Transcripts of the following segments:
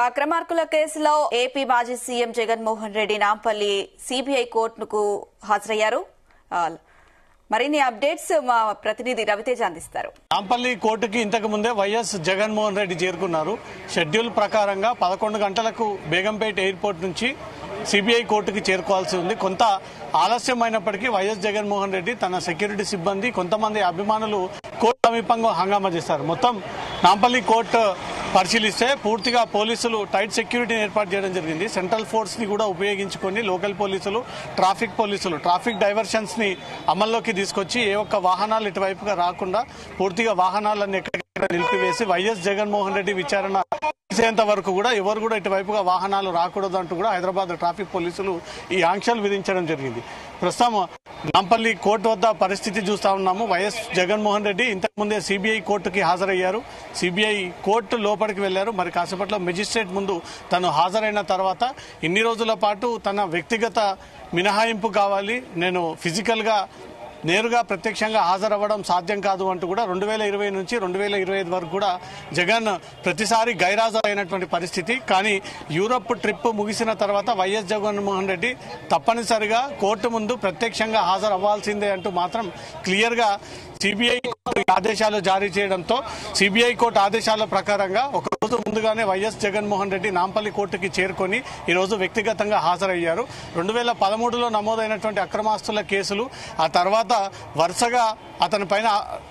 అక్రమార్కుల కేసులో ఏపీ మాజీ CM Jaganmohan Reddy Nampally CBI కోర్టుకు హాజరయ్యారు. మరిన్ని అప్డేట్స్ మా ప్రతినిధి రవితేజ అందిస్తారు. నాంపల్లి కోర్టుకి ఇంతకు ముందే వైఎస్ జగన్మోహన్ రెడ్డి చేరుకున్నారు. షెడ్యూల్ ప్రకారంగా 11 గంటలకు బేగంపేట ఎయిర్పోర్ట్ నుంచి సిబిఐ కోర్టుకి చేరుకోవాల్సి ఉంది. కొంత ఆలస్యమైనప్పటికీ వైఎస్ జగన్మోహన్ రెడ్డి తన సెక్యూరిటీ సిబ్బంది కొంతమంది అభిమానులు కోర్టు సమీపంగా హంగామా చేశారు. మొత్తం నాంపల్లి కోర్టు పరిశీలిస్తే పూర్తిగా పోలీసులు టైట్ సెక్యూరిటీని ఏర్పాటు చేయడం జరిగింది. సెంట్రల్ ఫోర్స్ ని కూడా ఉపయోగించుకొని లోకల్ పోలీసులు, ట్రాఫిక్ డైవర్షన్స్ ని అమల్లోకి తీసుకొచ్చి ఏ ఒక్క వాహనాలు ఇటువైపుగా రాకుండా పూర్తిగా వాహనాలన్నీ ఎక్కడికక్కడ నిలిపివేసి వైఎస్ జగన్మోహన్ రెడ్డి విచారణ చేసేంత వరకు కూడా ఎవరు కూడా ఇటువైపుగా వాహనాలు రాకూడదు అంటూ కూడా హైదరాబాద్ ట్రాఫిక్ పోలీసులు ఈ ఆంక్షలు విధించడం జరిగింది. ప్రస్తుతం నాంపల్లి కోర్టు వద్ద పరిస్థితి చూస్తా ఉన్నాము. వైఎస్ జగన్మోహన్ రెడ్డి ఇంతకుముందే సిబిఐ కోర్టుకి హాజరయ్యారు. సిబిఐ కోర్టు లోపలికి వెళ్లారు. మరి కాసేపట్లో మెజిస్ట్రేట్ ముందు తను హాజరైన తర్వాత ఇన్ని రోజుల పాటు తన వ్యక్తిగత మినహాయింపు కావాలి, నేను ఫిజికల్గా నేరుగా ప్రత్యక్షంగా హాజరవ్వడం సాధ్యం కాదు అంటూ కూడా 2020 నుంచి 2025 వరకు కూడా జగన్ ప్రతిసారి గైరాజరైనటువంటి పరిస్థితి. కానీ యూరప్ ట్రిప్ ముగిసిన తర్వాత వైఎస్ జగన్మోహన్ రెడ్డి తప్పనిసరిగా కోర్టు ముందు ప్రత్యక్షంగా హాజరవ్వాల్సిందే అంటూ మాత్రం క్లియర్గా సిబిఐ ఆదేశాలు జారీ చేయడంతో సిబిఐ కోర్టు ఆదేశాల ప్రకారంగా ఒక రోజు ముందుగానే వైఎస్ జగన్మోహన్ రెడ్డి నాంపల్లి కోర్టుకి చేరుకొని ఈరోజు వ్యక్తిగతంగా హాజరయ్యారు. 2013లో నమోదైనటువంటి అక్రమాస్తుల కేసులు, ఆ తర్వాత వరుసగా అతని పైన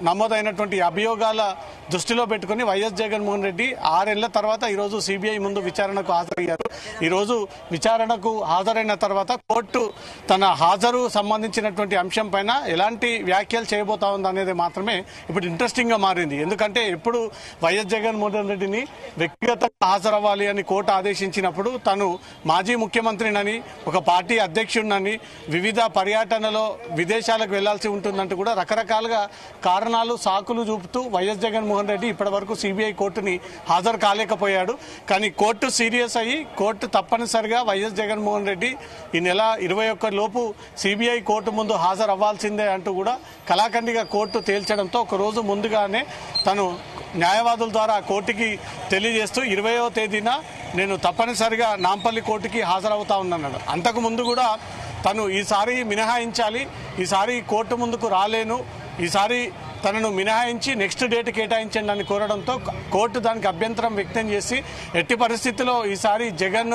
నమోదైనటువంటి అభియోగాల దృష్టిలో పెట్టుకుని వైఎస్ జగన్మోహన్ రెడ్డి 6 ఏళ్ల తర్వాత ఈరోజు సిబిఐ ముందు విచారణకు హాజరయ్యారు. ఈరోజు విచారణకు హాజరైన తర్వాత కోర్టు తన హాజరు సంబంధించినటువంటి అంశం పైన ఎలాంటి వ్యాఖ్యలు చేయబోతా ఉంది అనేది మాత్రమే ఇప్పుడు ఇంట్రెస్టింగ్ గా మారింది. ఎందుకంటే ఎప్పుడు వైఎస్ జగన్మోహన్ రెడ్డిని వ్యక్తిగతంగా హాజరవ్వాలి అని కోర్టు ఆదేశించినప్పుడు తను మాజీ ముఖ్యమంత్రినని, ఒక పార్టీ అధ్యక్షుడినని, వివిధ పర్యటనలో విదేశాలకు వెళ్లాల్సి ఉంటుందంటూ కూడా రకరకాలుగా కారణాలు, సాకులు చూపుతూ వైఎస్ జగన్మోహన్ రెడ్డి ఇప్పటి వరకు సిబిఐ కోర్టుని హాజరు కాలేకపోయాడు. కానీ కోర్టు సీరియస్ అయ్యి కోర్టు తప్పనిసరిగా వైఎస్ జగన్మోహన్ రెడ్డి ఈ నెల 21 లోపు సిబిఐ కోర్టు ముందు హాజరు అవ్వాల్సిందే అంటూ కూడా కళాఖండిగా కోర్టు తేల్చడంతో ఒక రోజు ముందుగానే తను న్యాయవాదుల ద్వారా కోర్టుకి తెలియజేస్తూ 20వ తేదీన నేను తప్పనిసరిగా నాంపల్లి కోర్టుకి హాజరవుతా ఉన్నాడు. అంతకు ముందు కూడా తను ఈసారి మినహాయించాలి, ఈసారి కోర్టు ముందుకు రాలేను, ఈసారి తనను మినహాయించి నెక్స్ట్ డేట్ కేటాయించండి అని కోరడంతో కోర్టు దానికి అభ్యంతరం వ్యక్తం చేసి ఎట్టి పరిస్థితుల్లో ఈసారి జగన్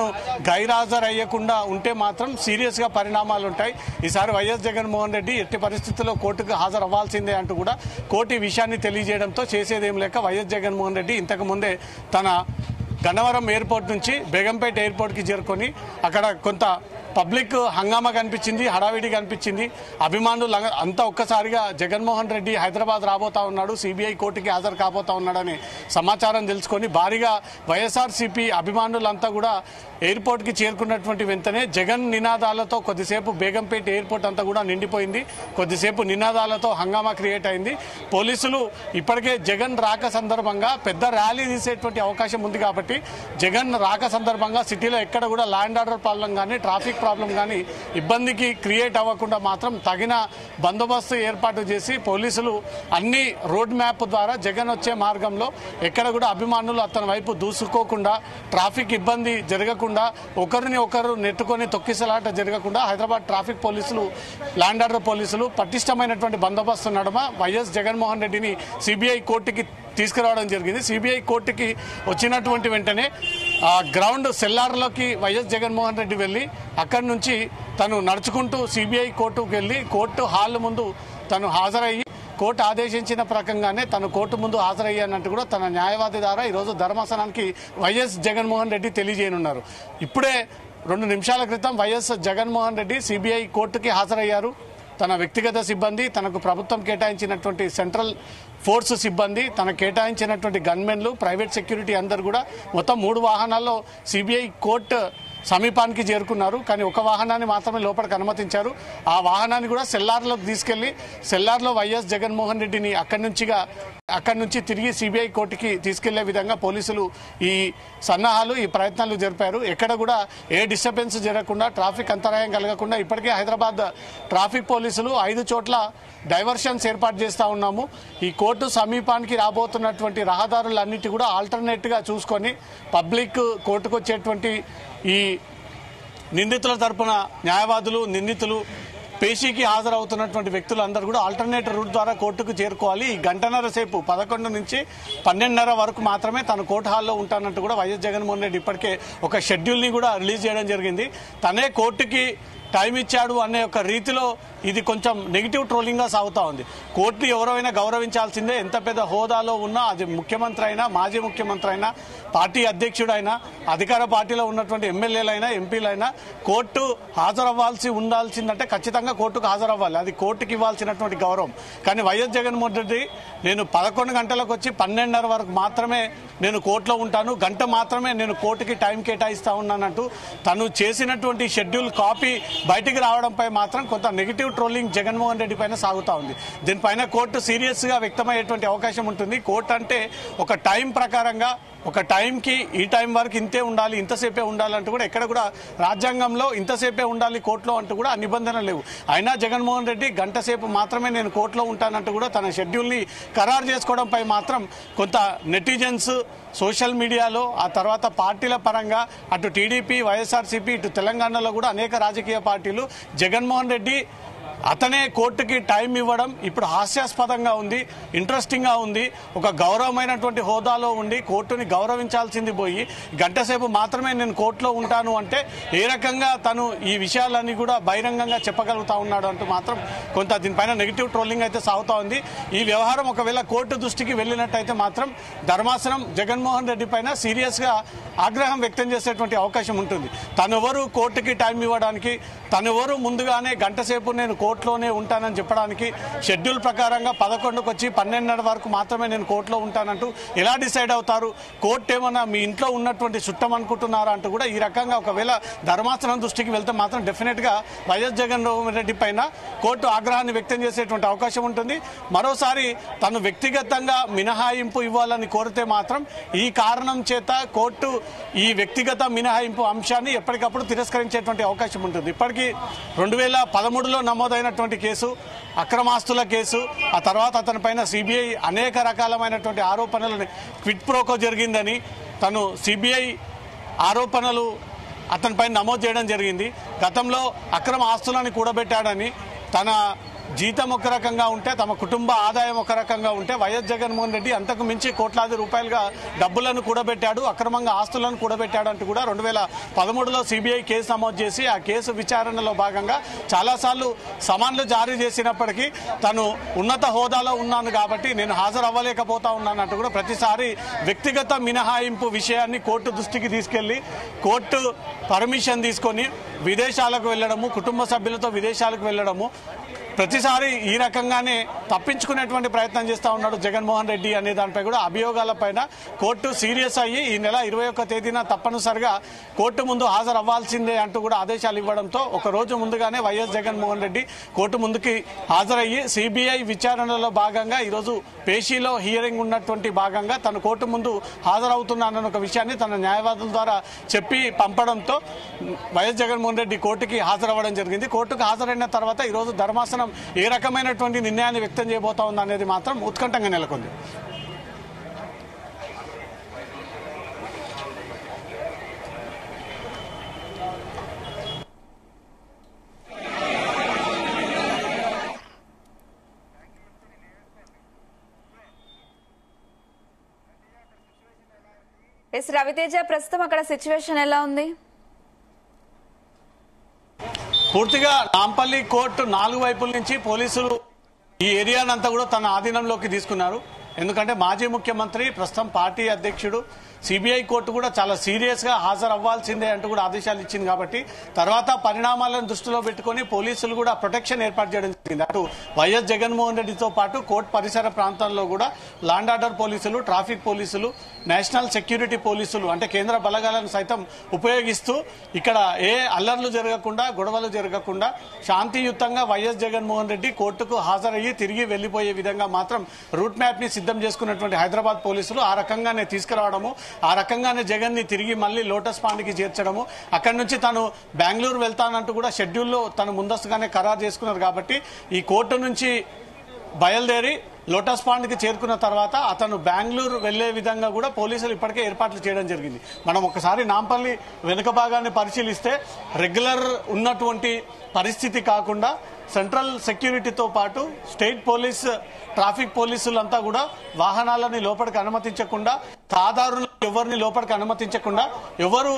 గైరాజరయ్యకుండా ఉంటే మాత్రం సీరియస్గా పరిణామాలు ఉంటాయి, ఈసారి వైఎస్ జగన్మోహన్ రెడ్డి ఎట్టి పరిస్థితుల్లో కోర్టుకు హాజరు అవ్వాల్సిందే అంటూ కూడా కోర్టు ఈ విషయాన్ని తెలియజేయడంతో చేసేదేం లేక వైఎస్ జగన్మోహన్ రెడ్డి ఇంతకు ముందే తన గన్నవరం ఎయిర్పోర్ట్ నుంచి బేగంపేట ఎయిర్పోర్ట్కి చేరుకొని అక్కడ కొంత పబ్లిక్ హంగామా కనిపించింది, హడావిడి కనిపించింది. అభిమానులు అంతా ఒక్కసారిగా జగన్మోహన్ రెడ్డి హైదరాబాద్ రాబోతా ఉన్నాడు, సిబిఐ కోర్టుకి హాజరు కాబోతా ఉన్నాడని సమాచారం తెలుసుకొని భారీగా వైఎస్ఆర్సీపీ అభిమానులంతా కూడా ఎయిర్పోర్ట్కి చేరుకున్నటువంటి వెంటనే జగన్ నినాదాలతో కొద్దిసేపు బేగంపేట ఎయిర్పోర్ట్ అంతా కూడా నిండిపోయింది. కొద్దిసేపు నినాదాలతో హంగామా క్రియేట్ అయింది. పోలీసులు ఇప్పటికే జగన్ రాక సందర్భంగా పెద్ద ర్యాలీ తీసేటువంటి అవకాశం ఉంది కాబట్టి జగన్ రాక సందర్భంగా సిటీలో ఎక్కడ కూడా లా అండ్ ఆర్డర్ ప్రాబ్లం కానీ, ట్రాఫిక్ ప్రాబ్లం కానీ ఇబ్బందికి క్రియేట్ అవ్వకుండా మాత్రం తగిన బందోబస్తు ఏర్పాటు చేసి పోలీసులు అన్ని రోడ్ మ్యాప్ ద్వారా జగన్ వచ్చే మార్గంలో ఎక్కడ కూడా అభిమానులు అతని వైపు దూసుకోకుండా, ట్రాఫిక్ ఇబ్బంది జరగకుండా, ఒకరిని ఒకరు నెట్టుకొని తొక్కిసలాట జరగకుండా హైదరాబాద్ ట్రాఫిక్ పోలీసులు, లా అండ్ ఆర్డర్ పోలీసులు పటిష్టమైనటువంటి బందోబస్తు నడుమ వైఎస్ జగన్మోహన్ రెడ్డిని సిబిఐ కోర్టుకి తీసుకురావడం జరిగింది. సిబిఐ కోర్టుకి వచ్చినటువంటి వెంటనే గ్రౌండ్ సెల్లార్లోకి వైఎస్ జగన్మోహన్ రెడ్డి వెళ్ళి అక్కడి నుంచి తను నడుచుకుంటూ సిబిఐ కోర్టుకు వెళ్ళి కోర్టు హాల్ ముందు తను హాజరయ్యి కోర్టు ఆదేశించిన ప్రకారంగానే తను కోర్టు ముందు హాజరయ్యానంటూ కూడా తన న్యాయవాది ద్వారా ఈరోజు ధర్మాసనానికి వైఎస్ జగన్మోహన్ రెడ్డి తెలియజేయనున్నారు. ఇప్పుడే 2 నిమిషాల క్రితం వైఎస్ జగన్మోహన్ రెడ్డి సిబిఐ కోర్టుకి హాజరయ్యారు. తన వ్యక్తిగత సిబ్బంది, తనకు ప్రభుత్వం కేటాయించినటువంటి సెంట్రల్ ఫోర్స్ సిబ్బంది, తనకు కేటాయించినటువంటి గన్మెన్లు, ప్రైవేట్ సెక్యూరిటీ అందరు కూడా మొత్తం 3 వాహనాల్లో సిబిఐ కోర్టు సమీపానికి చేరుకున్నారు. కానీ ఒక వాహనాన్ని మాత్రమే లోపలికి అనుమతించారు. ఆ వాహనాన్ని కూడా సెల్లార్లోకి తీసుకెళ్లి సెల్లార్లో వైఎస్ జగన్మోహన్ రెడ్డిని అక్కడి నుంచి తిరిగి సిబిఐ కోర్టుకి తీసుకెళ్లే విధంగా పోలీసులు ఈ సన్నాహాలు ఈ ప్రయత్నాలు జరిపారు. ఎక్కడ కూడా ఏ డిస్టర్బెన్స్ జరగకుండా ట్రాఫిక్ అంతరాయం కలగకుండా ఇప్పటికే హైదరాబాద్ ట్రాఫిక్ పోలీసులు 5 చోట్ల డైవర్షన్స్ ఏర్పాటు చేస్తూ ఉన్నాము. ఈ కోర్టు సమీపానికి రాబోతున్నటువంటి రహదారులన్నిటి కూడా ఆల్టర్నేట్గా చూసుకొని పబ్లిక్ కోర్టుకు వచ్చేటువంటి ఈ నిందితుల తరపున న్యాయవాదులు నిందితులు పేషీకి హాజరవుతున్నటువంటి వ్యక్తులందరూ కూడా ఆల్టర్నేట్ రూట్ ద్వారా కోర్టుకు చేరుకోవాలి. ఈ గంటన్నర సేపు 11 నుంచి 12:30 వరకు మాత్రమే తన కోర్టు హాల్లో ఉంటానంటూ కూడా వైఎస్ జగన్మోహన్ రెడ్డి ఇప్పటికే ఒక షెడ్యూల్ని కూడా రిలీజ్ చేయడం జరిగింది. తనే కోర్టుకి టైం ఇచ్చాడు అనే ఒక రీతిలో ఇది కొంచెం నెగిటివ్ ట్రోలింగ్గా సాగుతూ ఉంది. కోర్టుని ఎవరైనా గౌరవించాల్సిందే. ఎంత పెద్ద హోదాలో ఉన్నా, అది ముఖ్యమంత్రి అయినా, మాజీ ముఖ్యమంత్రి అయినా, పార్టీ అధ్యక్షుడైనా, అధికార పార్టీలో ఉన్నటువంటి ఎమ్మెల్యేలైనా, ఎంపీలైనా కోర్టు ఉండాల్సిందంటే ఖచ్చితంగా కోర్టుకు హాజరవ్వాలి. అది కోర్టుకి ఇవ్వాల్సినటువంటి గౌరవం. కానీ వైఎస్ జగన్మోహన్ రెడ్డి నేను 11 గంటలకు వచ్చి 12:30 వరకు మాత్రమే నేను కోర్టులో ఉంటాను, గంట మాత్రమే నేను కోర్టుకి టైం కేటాయిస్తా ఉన్నానంటూ తను చేసినటువంటి షెడ్యూల్ కాపీ బయటికి రావడంపై మాత్రం కొంత నెగిటివ్ ట్రోలింగ్ జగన్మోహన్ రెడ్డి పైన సాగుతా ఉంది. దీనిపైన కోర్టు సీరియస్ గా వ్యక్తమయ్యేటువంటి అవకాశం ఉంటుంది. కోర్టు అంటే ఒక టైం ప్రకారంగా ఒక టైంకి ఈ టైం వరకు ఇంతే ఉండాలి, ఇంతసేపే ఉండాలంటూ కూడా ఎక్కడ కూడా రాజ్యాంగంలో ఇంతసేపే ఉండాలి కోర్టులో అంటూ కూడా నిబంధనలు లేవు. అయినా జగన్మోహన్ రెడ్డి గంట సేపు మాత్రమే నేను కోర్టులో ఉంటానంటూ కూడా తన షెడ్యూల్ని ఖరారు చేసుకోవడంపై మాత్రం కొంత నెటిజన్స్ సోషల్ మీడియాలో, ఆ తర్వాత పార్టీల పరంగా అటు టీడీపీ, వైఎస్ఆర్సీపీ, ఇటు తెలంగాణలో కూడా అనేక రాజకీయ పార్టీలు జగన్మోహన్ రెడ్డి అతనే కోర్టుకి టైం ఇవ్వడం ఇప్పుడు హాస్యాస్పదంగా ఉంది, ఇంట్రెస్టింగ్ గా ఉంది. ఒక గౌరవమైనటువంటి హోదాలో ఉండి కోర్టుని గౌరవించాల్సింది పోయి గంట సేపు మాత్రమే నేను కోర్టులో ఉంటాను అంటే ఏ రకంగా తను ఈ విషయాలన్నీ కూడా బహిరంగంగా చెప్పగలుగుతా ఉన్నాడు అంటూ మాత్రం కొంత దీనిపైన నెగిటివ్ ట్రోలింగ్ అయితే సాగుతా ఉంది. ఈ వ్యవహారం ఒకవేళ కోర్టు దృష్టికి వెళ్ళినట్టయితే మాత్రం ధర్మాసనం జగన్మోహన్ రెడ్డి పైన సీరియస్ గా ఆగ్రహం వ్యక్తం చేసేటువంటి అవకాశం ఉంటుంది. తనెవరు కోర్టుకి టైం ఇవ్వడానికి, తనెవరు ముందుగానే గంట సేపు నేను కోర్టులోనే ఉంటానని చెప్పడానికి, షెడ్యూల్ ప్రకారంగా 11కు వచ్చి 12:30 వరకు మాత్రమే నేను కోర్టులో ఉంటానంటూ ఎలా డిసైడ్ అవుతారు? కోర్టు ఏమన్నా మీ ఇంట్లో ఉన్నటువంటి చుట్టం అనుకుంటున్నారా అంటూ కూడా ఈ రకంగా ఒకవేళ ధర్మాసనం దృష్టికి వెళ్తే మాత్రం డెఫినెట్ గా వైఎస్ జగన్మోహన్ రెడ్డి పైన కోర్టు ఆగ్రహాన్ని వ్యక్తం చేసేటువంటి అవకాశం ఉంటుంది. మరోసారి తను వ్యక్తిగతంగా మినహాయింపు ఇవ్వాలని కోరితే మాత్రం ఈ కారణం చేత కోర్టు ఈ వ్యక్తిగత మినహాయింపు అంశాన్ని ఎప్పటికప్పుడు తిరస్కరించేటువంటి అవకాశం ఉంటుంది. ఇప్పటికీ 2013లో నమోదైనటువంటి కేసు, అక్రమాస్తుల కేసు, ఆ తర్వాత అతని పైన సిబిఐ అనేక రకాలమైనటువంటి ఆరోపణలను క్విట్ ప్రోకో జరిగిందని తను సిబిఐ ఆరోపణలు అతనిపై నమోదు చేయడం జరిగింది. గతంలో అక్రమ ఆస్తులను కూడబెట్టాడని, తన జీతం ఒక రకంగా ఉంటే తమ కుటుంబ ఆదాయం ఒక రకంగా ఉంటే వైఎస్ జగన్మోహన్ రెడ్డి అంతకు మించి కోట్లాది రూపాయలుగా డబ్బులను కూడబెట్టాడు, అక్రమంగా ఆస్తులను కూడబెట్టాడు అంటూ కూడా 2013లో సిబిఐ కేసు నమోదు చేసి ఆ కేసు విచారణలో భాగంగా చాలాసార్లు సమన్లు జారీ చేసినప్పటికీ తను ఉన్నత హోదాలో ఉన్నాను కాబట్టి నేను హాజరవ్వలేకపోతా ఉన్నానంటూ కూడా ప్రతిసారి వ్యక్తిగత మినహాయింపు విషయాన్ని కోర్టు దృష్టికి తీసుకెళ్లి కోర్టు పర్మిషన్ తీసుకొని విదేశాలకు వెళ్లడము, కుటుంబ సభ్యులతో విదేశాలకు వెళ్లడము, ప్రతిసారి ఈ రకంగానే తప్పించుకునేటువంటి ప్రయత్నం చేస్తూ ఉన్నాడు జగన్మోహన్ రెడ్డి అనే దానిపై కూడా అభియోగాలపైన కోర్టు సీరియస్ అయ్యి ఈ నెల 21వ తేదీన తప్పనిసరిగా కోర్టు ముందు హాజరవ్వాల్సిందే అంటూ కూడా ఆదేశాలు ఇవ్వడంతో ఒక రోజు ముందుగానే వైఎస్ జగన్మోహన్ రెడ్డి కోర్టు ముందుకి హాజరయ్యి సిబిఐ విచారణలో భాగంగా ఈరోజు పేషీలో హియరింగ్ ఉన్నటువంటి భాగంగా తన కోర్టు ముందు హాజరవుతున్నానన్న ఒక విషయాన్ని తన న్యాయవాదుల ద్వారా చెప్పి పంపడంతో వైఎస్ జగన్మోహన్ రెడ్డి కోర్టుకి హాజరవ్వడం జరిగింది. కోర్టుకు హాజరైన తర్వాత ఈరోజు ధర్మాసనం ఏ రకమైనటువంటి నిర్ణయాన్ని వ్యక్తం చేయబోతా ఉంది అనేది మాత్రం ఉత్కంఠంగా నెలకొంది. ఎస్ రవితేజ, ప్రస్తుతం అక్కడ సిచ్యువేషన్ ఎలా ఉంది? పూర్తిగా నాంపల్లి కోర్టు 4 వైపుల నుంచి పోలీసులు ఈ ఏరియానంతా కూడా తన ఆధీనంలోకి తీసుకున్నారు. ఎందుకంటే మాజీ ముఖ్యమంత్రి, ప్రస్తుతం పార్టీ అధ్యక్షుడు, సిబిఐ కోర్టు కూడా చాలా సీరియస్ గా హాజరు అవ్వాల్సిందే అంటూ కూడా ఆదేశాలు ఇచ్చింది కాబట్టి తర్వాత పరిణామాలను దృష్టిలో పెట్టుకుని పోలీసులు కూడా ప్రొటెక్షన్ ఏర్పాటు చేయడం జరిగింది. అటు వైఎస్ జగన్మోహన్ రెడ్డితో పాటు కోర్టు పరిసర ప్రాంతాల్లో కూడా లాండ్ ఆర్డర్ పోలీసులు, ట్రాఫిక్ పోలీసులు, నేషనల్ సెక్యూరిటీ పోలీసులు అంటే కేంద్ర బలగాలను సైతం ఉపయోగిస్తూ ఇక్కడ ఏ అల్లర్లు జరగకుండా, గొడవలు జరగకుండా శాంతియుతంగా వైఎస్ జగన్మోహన్ రెడ్డి కోర్టుకు హాజరయ్యి తిరిగి వెళ్లిపోయే విధంగా మాత్రం రూట్ మ్యాప్ ని సిద్ధం చేసుకున్నటువంటి హైదరాబాద్ పోలీసులు ఆ రకంగానే తీసుకురావడము, ఆ రకంగానే జగన్ ని తిరిగి మళ్లీ లోటస్ పాండ్ కి చేర్చడము, అక్కడి నుంచి తను బెంగళూరు వెళ్తానంటూ కూడా షెడ్యూల్లో తను ముందస్తుగానే ఖరారు చేసుకున్నారు. కాబట్టి ఈ కోర్టు నుంచి బయలుదేరి లోటస్ పాండ్ కి చేరుకున్న తర్వాత అతను బెంగళూరు వెళ్లే విధంగా కూడా పోలీసులు ఇప్పటికే ఏర్పాట్లు చేయడం జరిగింది. మనం ఒకసారి నాంపల్లి వెనుక భాగాన్ని పరిశీలిస్తే రెగ్యులర్ ఉన్నటువంటి పరిస్థితి కాకుండా సెంట్రల్ సెక్యూరిటీతో పాటు స్టేట్ పోలీస్, ట్రాఫిక్ పోలీసులంతా కూడా వాహనాలని లోపలికి అనుమతించకుండా, తాదారులు ఎవరిని లోపలికి అనుమతించకుండా, ఎవరు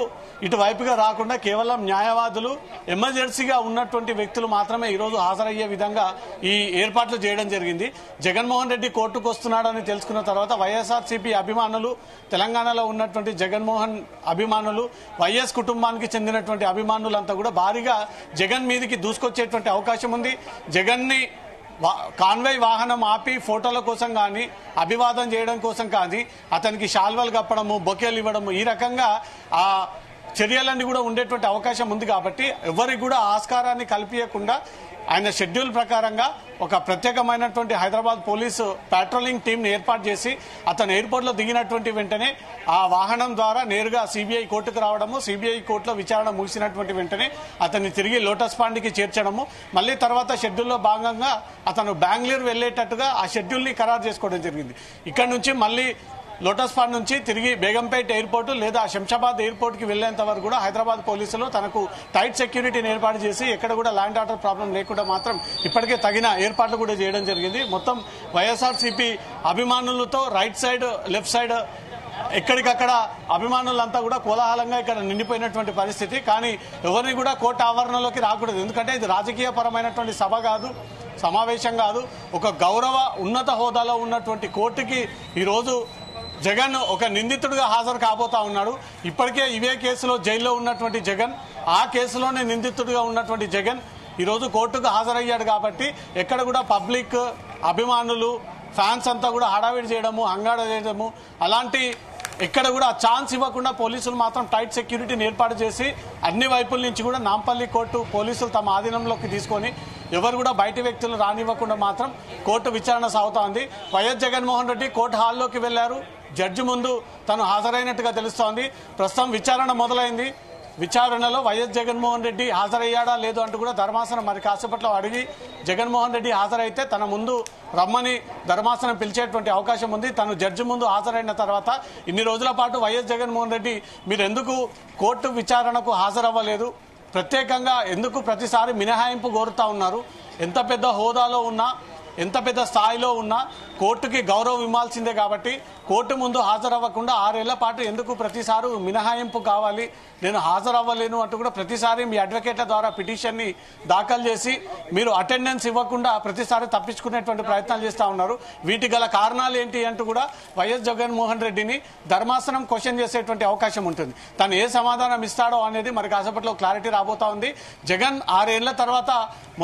ఇటువైపుగా రాకుండా కేవలం న్యాయవాదులు, ఎమర్జెన్సీగా ఉన్నటువంటి వ్యక్తులు మాత్రమే ఈరోజు హాజరయ్యే విధంగా ఈ ఏర్పాట్లు చేయడం జరిగింది. జగన్మోహన్ రెడ్డి కోర్టుకు వస్తున్నాడని తెలుసుకున్న తర్వాత వైఎస్ఆర్సీపీ అభిమానులు, తెలంగాణలో ఉన్నటువంటి జగన్మోహన్ అభిమానులు, వైఎస్ కుటుంబానికి చెందినటువంటి అభిమానులంతా కూడా భారీగా జగన్ మీదకి దూసుకొచ్చేటువంటి అవకాశం ఉంది. జగన్ ని కాన్వాయ్ వాహనం ఆపి ఫోటోల కోసం కానీ, అభివాదం చేయడం కోసం కానీ, అతనికి శాల్వాలు కప్పడము, బొకేలు ఇవ్వడము, ఈ రకంగా ఆ చర్యలన్నీ కూడా ఉండేటువంటి అవకాశం ఉంది. కాబట్టి ఎవరికి కూడా ఆస్కారాన్ని కల్పించకుండా ఆయన షెడ్యూల్ ప్రకారంగా ఒక ప్రత్యేకమైనటువంటి హైదరాబాద్ పోలీసు పాట్రోలింగ్ టీంని ఏర్పాటు చేసి అతను ఎయిర్పోర్ట్ లో దిగినటువంటి వెంటనే ఆ వాహనం ద్వారా నేరుగా సిబిఐ కోర్టుకు రావడము, సిబిఐ కోర్టులో విచారణ ముగిసినటువంటి వెంటనే అతన్ని తిరిగి లోటస్ పాండ్ కి చేర్చడము, మళ్లీ తర్వాత షెడ్యూల్లో భాగంగా అతను బెంగళూరు వెళ్లేటట్టుగా ఆ షెడ్యూల్ ని ఖరారు చేసుకోవడం జరిగింది. ఇక్కడ నుంచి మళ్లీ లోటస్ పాండ్ నుంచి తిరిగి బేగంపేట్ ఎయిర్పోర్ట్ లేదా శంషాబాద్ ఎయిర్పోర్ట్ కి వెళ్లేంత వరకు కూడా హైదరాబాద్ పోలీసులు తనకు టైట్ సెక్యూరిటీని ఏర్పాటు చేసి ఎక్కడ కూడా ల్యాండ్ ఆర్డర్ ప్రాబ్లం లేకుండా మాత్రం ఇప్పటికే తగిన ఏర్పాట్లు కూడా చేయడం జరిగింది. మొత్తం వైఎస్ఆర్సీపీ అభిమానులతో రైట్ సైడ్, లెఫ్ట్ సైడ్ ఎక్కడికక్కడ అభిమానులంతా కూడా కోలాహలంగా ఇక్కడ నిండిపోయినటువంటి పరిస్థితి. కానీ ఎవరిని కూడా కోర్టు ఆవరణలోకి రాకూడదు, ఎందుకంటే ఇది రాజకీయ పరమైనటువంటి సభ కాదు, సమావేశం కాదు. ఒక గౌరవ ఉన్నత హోదాలో ఉన్నటువంటి కోర్టుకి ఈరోజు జగన్ ఒక నిందితుడిగా హాజరు కాబోతా ఉన్నాడు. ఇప్పటికే ఇవే కేసులో జైల్లో ఉన్నటువంటి జగన్, ఆ కేసులోనే నిందితుడిగా ఉన్నటువంటి జగన్ ఈరోజు కోర్టుకు హాజరయ్యాడు. కాబట్టి ఎక్కడ కూడా పబ్లిక్, అభిమానులు, ఫ్యాన్స్ అంతా కూడా హడావిడి చేయడము, హంగాడ చేయడము, అలాంటి ఎక్కడ కూడా ఛాన్స్ ఇవ్వకుండా పోలీసులు మాత్రం టైట్ సెక్యూరిటీని ఏర్పాటు చేసి అన్ని వైపుల నుంచి కూడా నాంపల్లి కోర్టు పోలీసులు తమ ఆధీనంలోకి తీసుకొని ఎవరు కూడా బయటి వ్యక్తులు రానివ్వకుండా మాత్రం కోర్టు విచారణ సాగుతోంది. వైఎస్ జగన్మోహన్ రెడ్డి కోర్టు హాల్లోకి వెళ్లారు. జడ్జి ముందు తను హాజరైనట్టుగా తెలుస్తోంది. ప్రస్తుతం విచారణ మొదలైంది. విచారణలో వైఎస్ జగన్మోహన్ రెడ్డి హాజరయ్యాడా లేదు అంటూ కూడా ధర్మాసనం మరి కాసేపట్లో అడిగి జగన్మోహన్ రెడ్డి హాజరైతే తన ముందు రమ్మని ధర్మాసనం పిలిచేటువంటి అవకాశం ఉంది. తను జడ్జి ముందు హాజరైన తర్వాత ఇన్ని రోజుల పాటు వైఎస్ జగన్మోహన్ రెడ్డి మీరు ఎందుకు కోర్టు విచారణకు హాజరవ్వలేదు, ప్రత్యేకంగా ఎందుకు ప్రతిసారి మినహాయింపు కోరుతా ఉన్నారు, ఎంత పెద్ద హోదాలో ఉన్నా, ఎంత పెద్ద స్థాయిలో ఉన్నా కోర్టుకి గౌరవం ఇవ్వాల్సిందే. కాబట్టి కోర్టు ముందు హాజరవ్వకుండా 6 ఏళ్ల పాటు ఎందుకు ప్రతిసారి మినహాయింపు కావాలి, నేను హాజరవ్వలేను అంటూ కూడా ప్రతిసారి మీ అడ్వకేట్ల ద్వారా పిటిషన్ ని దాఖలు చేసి మీరు అటెండెన్స్ ఇవ్వకుండా ప్రతిసారి తప్పించుకునేటువంటి ప్రయత్నాలు చేస్తా ఉన్నారు. వీటి గల కారణాలు ఏంటి అంటూ కూడా వైఎస్ జగన్మోహన్ రెడ్డిని ధర్మాసనం క్వశ్చన్ చేసేటువంటి అవకాశం ఉంటుంది. తను ఏ సమాధానం ఇస్తాడో అనేది మరి కాసేపట్లో క్లారిటీ రాబోతా ఉంది. జగన్ 6 ఏళ్ల తర్వాత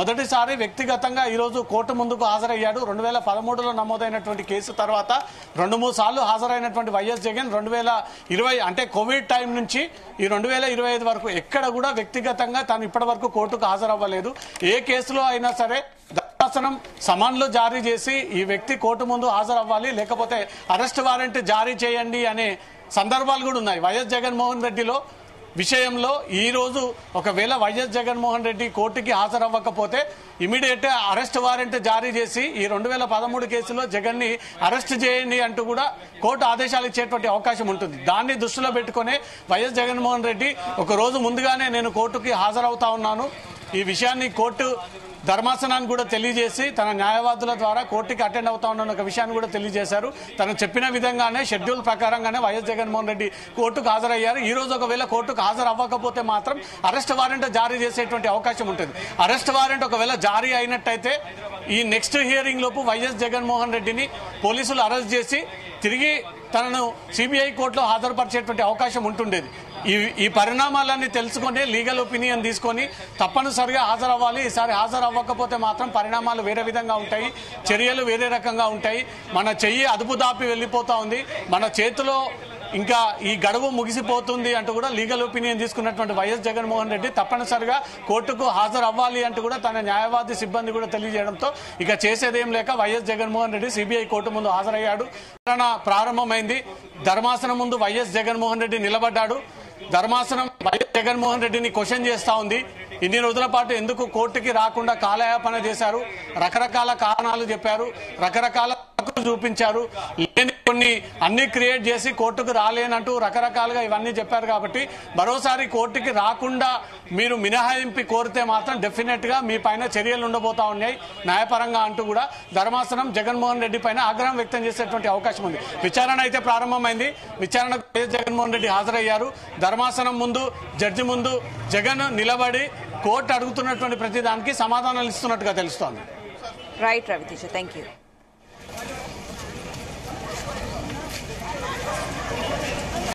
మొదటిసారి వ్యక్తిగతంగా ఈరోజు కోర్టు ముందుకు హాజరయ్యాడు. 2013లో నమోదైనటువంటి కేసు తర్వాత 2-3 సార్లు హాజరైనటువంటి వైఎస్ జగన్ 2020 అంటే కోవిడ్ టైం నుంచి ఈ 2025 వరకు ఎక్కడ కూడా వ్యక్తిగతంగా తాను ఇప్పటి వరకు కోర్టుకు హాజరవ్వలేదు. ఏ కేసులో అయినా సరే ధర్మాసనం సమన్లు జారీ చేసి ఈ వ్యక్తి కోర్టు ముందు హాజరవ్వాలి, లేకపోతే అరెస్ట్ వారెంట్ జారీ చేయండి అనే సందర్భాలు కూడా ఉన్నాయి. వైఎస్ జగన్మోహన్ రెడ్డిలో విషయంలో ఈ రోజు ఒకవేళ వైఎస్ జగన్మోహన్ రెడ్డి కోర్టుకి హాజరవ్వకపోతే ఇమీడియట్ అరెస్ట్ వారెంట్ జారీ చేసి ఈ 2013 కేసులో జగన్ ని అరెస్ట్ చేయండి అంటూ కూడా కోర్టు ఆదేశాలు ఇచ్చేటువంటి అవకాశం ఉంటుంది. దాన్ని దృష్టిలో పెట్టుకునే వైఎస్ జగన్మోహన్ రెడ్డి ఒక రోజు ముందుగానే నేను కోర్టుకి హాజరవుతా ఉన్నాను, ఈ విషయాన్ని కోర్టు ధర్మాసనాన్ని కూడా తెలియజేసి తన న్యాయవాదుల ద్వారా కోర్టుకి అటెండ్ అవుతా ఉన్న ఒక విషయాన్ని కూడా తెలియజేశారు. తను చెప్పిన విధంగానే షెడ్యూల్ ప్రకారంగానే వైఎస్ జగన్మోహన్ రెడ్డి కోర్టుకు హాజరయ్యారు. ఈ రోజు ఒకవేళ కోర్టుకు హాజరు అవ్వకపోతే మాత్రం అరెస్ట్ వారెంట్ జారీ చేసేటువంటి అవకాశం ఉంటుంది. అరెస్ట్ వారెంట్ ఒకవేళ జారీ అయినట్టయితే ఈ నెక్స్ట్ హియరింగ్ లోపు వైఎస్ జగన్మోహన్ రెడ్డిని పోలీసులు అరెస్ట్ చేసి తిరిగి తనను సిబిఐ కోర్టులో హాజరుపరిచేటువంటి అవకాశం ఉంటుండేది. ఈ పరిణామాలన్నీ తెలుసుకొని లీగల్ ఒపీనియన్ తీసుకొని తప్పనిసరిగా హాజరవ్వాలి. ఈసారి హాజరు అవ్వకపోతే మాత్రం పరిణామాలు వేరే విధంగా ఉంటాయి, చర్యలు వేరే రకంగా ఉంటాయి. మన చెయ్యి అదుపు దాపి వెళ్ళిపోతా ఉంది, మన చేతిలో ఇంకా ఈ గడువు ముగిసిపోతుంది అంటూ కూడా లీగల్ ఒపీనియన్ తీసుకున్నటువంటి వైఎస్ జగన్మోహన్ రెడ్డి తప్పనిసరిగా కోర్టుకు హాజరు అవ్వాలి అంటూ కూడా తన న్యాయవాది సిబ్బంది కూడా తెలియజేయడంతో ఇక చేసేదేం లేక YS Jaganmohan Reddy CBI court ముందు హాజరయ్యాడు. ప్రారంభమైంది. ధర్మాసనం ముందు వైఎస్ జగన్మోహన్ రెడ్డి నిలబడ్డాడు. ధర్మాసనం వైఎస్ జగన్మోహన్ రెడ్డిని క్వశ్చన్ చేస్తా ఉంది. ఇన్ని రోజుల పాటు ఎందుకు కోర్టుకి రాకుండా కాలయాపన చేశారు, రకరకాల కారణాలు చెప్పారు, రకరకాల చూపించారు, లేని కొన్ని అన్ని క్రియేట్ చేసి కోర్టుకు రాలేనంటూ రకరకాలుగా ఇవన్నీ చెప్పారు. కాబట్టి మరోసారి కోర్టుకి రాకుండా మీరు మినహాయింపు కోరితే మాత్రం డెఫినెట్ గా మీ పైన చర్యలు ఉండబోతా ఉన్నాయి న్యాయపరంగా అంటూ కూడా ధర్మాసనం జగన్మోహన్ రెడ్డి పైన ఆగ్రహం వ్యక్తం చేసేటువంటి అవకాశం ఉంది. విచారణ అయితే ప్రారంభమైంది. విచారణకు వైఎస్ జగన్మోహన్ రెడ్డి హాజరయ్యారు. ధర్మాసనం ముందు జడ్జి ముందు జగన్ నిలబడి కోర్టు అడుగుతున్నటువంటి ప్రతి దానికి సమాధానాలు ఇస్తున్నట్టుగా తెలుస్తోంది. Right Raviteja, thank you.